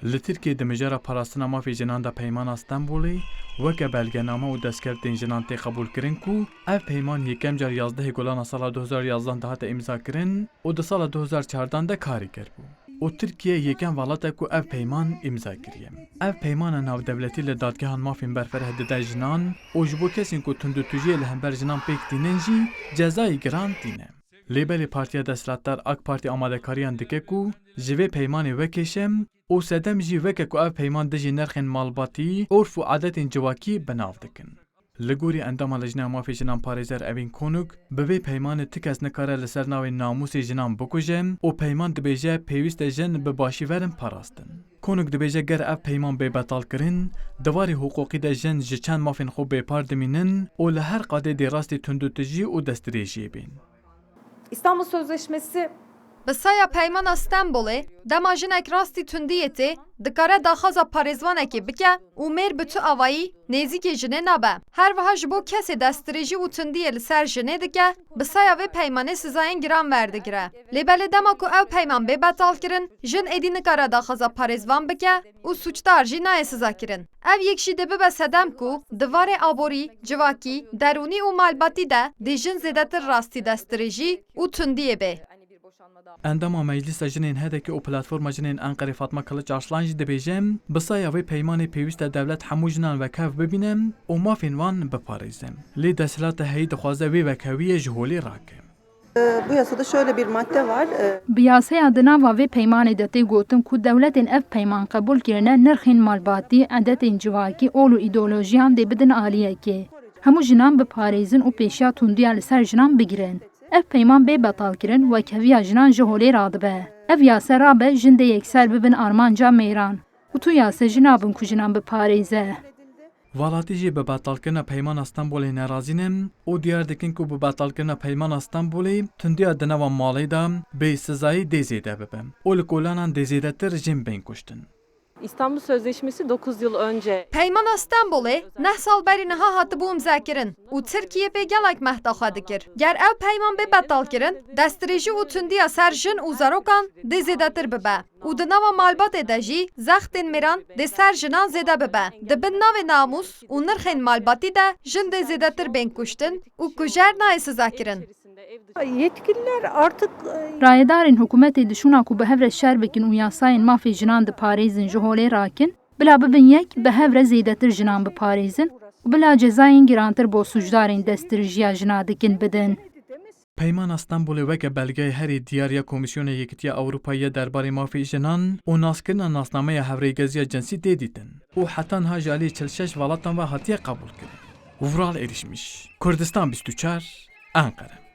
Li Tirkiye dimijara parastina mafê jinan da peymana Stenbolê weke belgename û destkeftên jinan tê qebûlkirin ku ev peyman yekem car 11 gulana sala 2011 de hate imzakirin û di sala 2014 de karî kirbû. û Tirkiye yekem welata ku ev peyman imza kiriye. Ev peymana navdewletî li dadgehan mafên berferh dide jinan û ji bo kesên ku tundutujiyê li hember jinan pêk tînin jî cezayê giran tîne. Lêbelê Partiya Desthilatdar AK Parti amadekariyan dike ku ji vê peymanê vekêşem û sedem jî veke ku ev peyman dijî nerxên malbatî, orf û adetên civakî binav dikin. Li gorî endama Lejneya Mafê Jinan Parêzer Evîn Konuk, bi vê peymanê ti kes nikare li ser navê namûsê jinan bikuje û peyman dibêje pêwîst e jin bi başî verin parastin. Konuk dibêje ger ev peyman bêbetalkirin, divarê huquqî de jin ji çend mafên xwe bêpar dimînin û li her qadê dê rastî tundutujî û destdirêjiyê bên. İstanbul Sözleşmesi Bi saya peymana Stenbolê dema jinek rastî tundiyê tê dikare daxwaza parêzvanekê bike û mêr bi tu awayî nêzîkê jinê nabe. Her wiha ji bo kesê destdirêjî û tundiyê li ser jinê dike, bi saya vê peymanê sizayên giran werdigire. Lêbelê dema ku ev peyman bêbetalkirin, jin êdî nikare daxwaza parêzvan bike û suçdar jî nayê sizakirin. Ev yek jî dê bibe sedem ku divarê aborî, civakî, derûnî û malbatî de dê jin zêdetir rastî destdirêjî û tundiyê bê. Endama Meclîsa Jinên Hedekê û Platforma Jinên Enqerê Fatma Kılıç Arslan jî dibêje bi saya vê peymanê pêwîst e dewlet hemû jinan vekev bibîne û mafên wan biparêze. Lê Desthilatê Heyî dixwaze vê vekeviyê ji holê rake. Bu yasada şöyle bir madde var. Bi yasaya di nava vê peymanê de tê gotin ku dewletên ev peyman qebûl kirine nirxên malbatî, edetên civakî, ol û îdeolojiyan dê bidin aliyekê. Hemû jinan biparêzin û pêşiya tundiya li ser jinan bigirin. Ev peyman bêbetalkirin wekeviya jinan ji holê radibe. Ev yase rabe jin dê yekser bibin armanca mêran. û tu yase jî nabin ku jinan biparêze. Welatî jî bi betalkirina peymana Stenbolê nerazî ne û diyar dikin ku bi betalkirina peymana Stenbolê tundiya di nava malê de bêsizayî dê zêde bibe û li kolanan dê zêdetir jin bên kuştin. İstanbul Sözleşmesi 9 yıl önce Peymana Stenbolê neh sal berî niha hatibû imzakirin û Tirkiye pê gelek mehta xwe dikir. Ger ev peyman bêbetalkirin, destdirêjî û tundiya ser jin û zarokan dê zêdetir bibe û di nava malbatê de jî zextên mêran dê ser jinan zêde bibe. Di bin navê namûs û nirxên malbatî de jin dê zêdetir bên kuştin û kujer nayê sizakirin. Yetkililer artık Rayedarên hikûmetê dişûna ku bi hev şer bikin û yasayên mafê jinan diparêzin ji holê rakin, bila bibin yek bi hev re zêdetir jinan biparêzin û bila cezayên girantir bo suçdarên destdirêjiya jina dikin bidin. Peymana Stenbolê weke belgeyê herî diyariya Komîsyona Yekîtiya Ewropayî derbarê mafê jinan û naskirina nasnameya hevregeziya cinsî tê dîtin û heta niha ji alî 46 welatan ve hatiye qebûl kirin. Vural erişmiş. Kurdistan 24 Ankara.